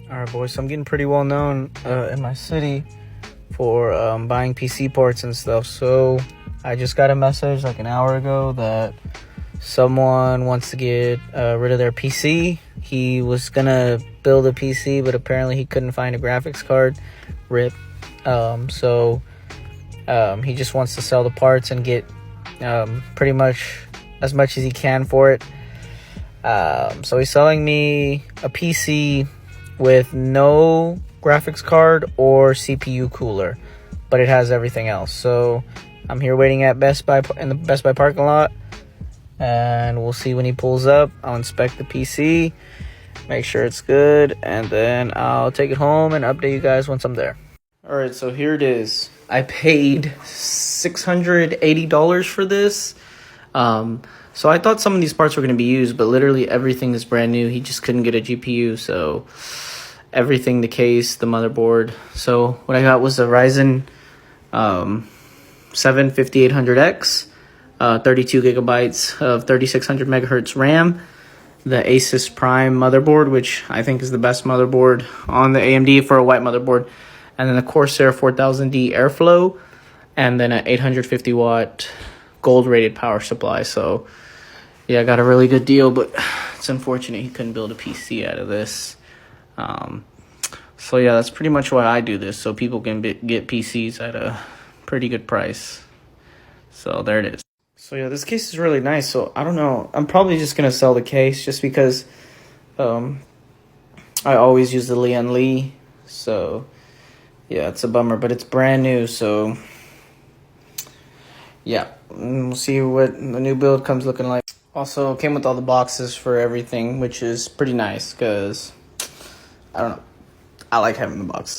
All right, boys. So I'm getting pretty well known in my city for buying PC parts and stuff. So I just got a message like an hour ago that someone wants to get rid of their PC. He was gonna build a PC, but apparently he couldn't find a graphics card. RIP. So he just wants to sell the parts and get pretty much as much as he can for it. So he's selling me a PC with no graphics card or CPU cooler, but it has everything else. So I'm here waiting at Best Buy in the Best Buy parking lot, and we'll see when he pulls up. I'll inspect the PC, make sure it's good, and then I'll take it home and update you guys once I'm there. All right, so here it is. I paid $680 for this. So I thought some of these parts were going to be used, but literally everything is brand new. He just couldn't get a GPU, so everything, the case, the motherboard. So what I got was a Ryzen 7 5800X, 32 gigabytes of 3600 megahertz RAM, the Asus Prime motherboard, which I think is the best motherboard on the AMD for a white motherboard, and then the Corsair 4000D Airflow, and then an 850 watt gold rated power supply. So yeah, I got a really good deal, but it's unfortunate he couldn't build a PC out of this. So yeah, that's pretty much why I do this, so people can get PCs at a pretty good price. So there it is. So yeah, this case is really nice. So I don't know, I'm probably just gonna sell the case just because I always use the Lian Li. So yeah, it's a bummer, but it's brand new. So yeah, we'll see what the new build comes looking like. Also, came with all the boxes for everything, which is pretty nice because, I don't know, I like having the box.